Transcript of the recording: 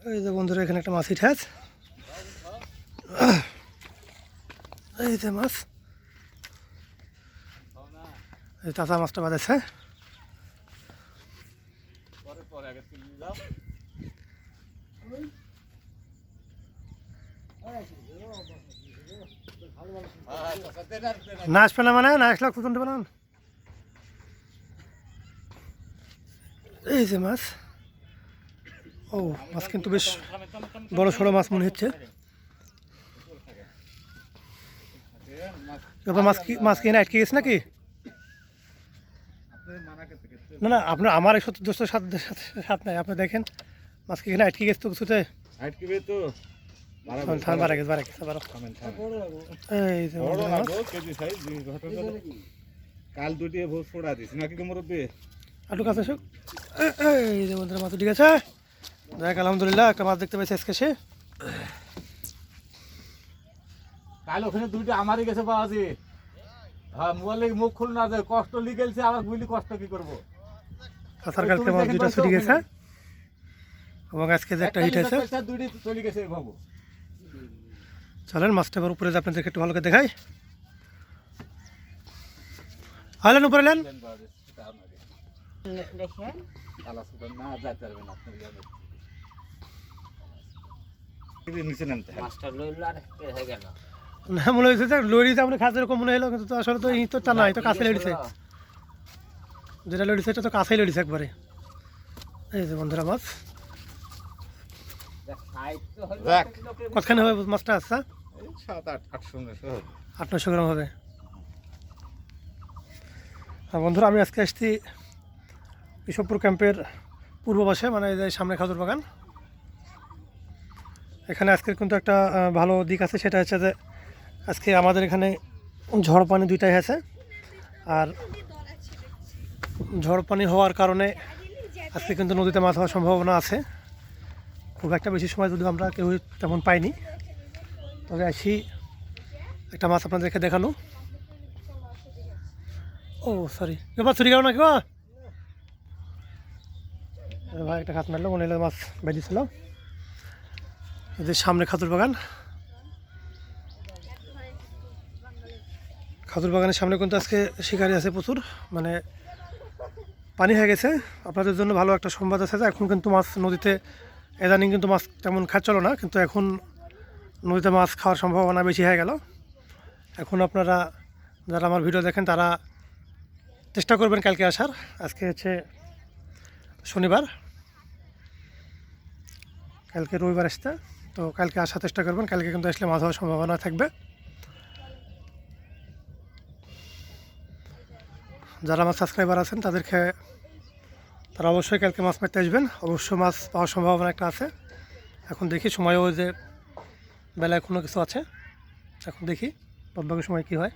এই যে বন্ধুরা এখানে একটা মাছ হিট আছে, এই যে মাছ, এই তাজা মাছটা বাঁধেছে। না আসবে না মানে না আসলে খুঁজুন দেবে না। এই যে মাছ, ও মাছ কিন্তু বেশ বড় সড়ো মাছ মনে হচ্ছে। মাছ কি না আটকে গেছে নাকি? না না আপনার আমার এই সত্য দোষের সাথে নাই, আপনি দেখেন মাছ কি এখানে আটকে গেছে তো কিছুতে। কাল দুটি ভোজ ফোড়া দিস নাকি মুরব্বী? আটু কাছে আসুক। এই যে বন্ধুরা মাছ ঠিক আছে, দেখ আলহামদুলিল্লাহ একটা মাছ দেখতে পেয়েছে আজকে সে। কাল ওখানে দুইটা আমারই গেছে বাবাজি। হ্যাঁ মোবাইলে মুখ খুল না যায়, কষ্ট লিগেলছে আমার বুঝলি কষ্ট কি করবো। কাছার কালকে মাছ দুইটা ছুটি গেছে এবং আজকে যে একটা হিট আছে। দুইটি চলে গেছে বাবু। চলেন মাছটা এবার উপরে যে আপনাদেরকে একটু ভালো করে দেখাই। হাইলেন উপরে এলেন। না মনে হয়েছে যে লড়িতে আপনি খাস এরকম মনে হলো, কিন্তু আসলে তো এই তো তা নাই, তো কাছে লড়িছে, যেটা লড়িছে এটা তো কাছেই লড়িছে একবারে। এই যে বন্ধুরা মাছ কতখানি হবে মাছটা? আচ্ছা 700-800 গ্রাম হবে। আর বন্ধুরা আমি আজকে আসছি বিশবপুর ক্যাম্পের পূর্ব পাশে, মানে এই যে সামনে খাজুর বাগান। এখানে আজকের কিন্তু একটা ভালো দিক আছে, সেটা হচ্ছে যে আজকে আমাদের এখানে ঝড় পানি দুইটাই আছে। আর ঝড় পানি হওয়ার কারণে আজকে কিন্তু নদীতে মাছ হওয়ার সম্ভাবনা আছে। খুব একটা বেশি সময় যদিও আমরা কেউ তেমন পাইনি, তবে আসি একটা মাছ আপনাদেরকে দেখানো। ও সরি এবার চুরি গেল না কেউ ভাই, একটা খাত মারলো মনে হলো মাছ বেরিয়েছিল। এদের সামনে খাজুর বাগান, খাজুর বাগানের সামনে কিন্তু আজকে শিকারি আছে প্রচুর, মানে পানি হয়ে গেছে। আপনাদের জন্য ভালো একটা সংবাদ আছে যে এখন কিন্তু মাছ নদীতে ইদানিং কিন্তু মাছ তেমন খাচ্ছিল না, কিন্তু এখন নদীতে মাছ খাওয়ার সম্ভাবনা বেশি হয়ে গেল। এখন আপনারা যারা আমার ভিডিও দেখেন তারা চেষ্টা করবেন কালকে আসার। আজকে হচ্ছে শনিবার, কালকে রবিবার আসতে, তো কালকে আসার চেষ্টা করবেন। কালকে কিন্তু আসলে মাছ হওয়ার সম্ভাবনা থাকবে। যারা আমার সাবস্ক্রাইবার আছেন তারা অবশ্যই কালকে মাছ মারতে আসবেন, অবশ্য মাছ পাওয়ার সম্ভাবনা একটা আছে। এখন দেখি সময়ও যে বেলায় কোনো কিছু আছে, এখন দেখি বাদবাকি সময় কী হয়।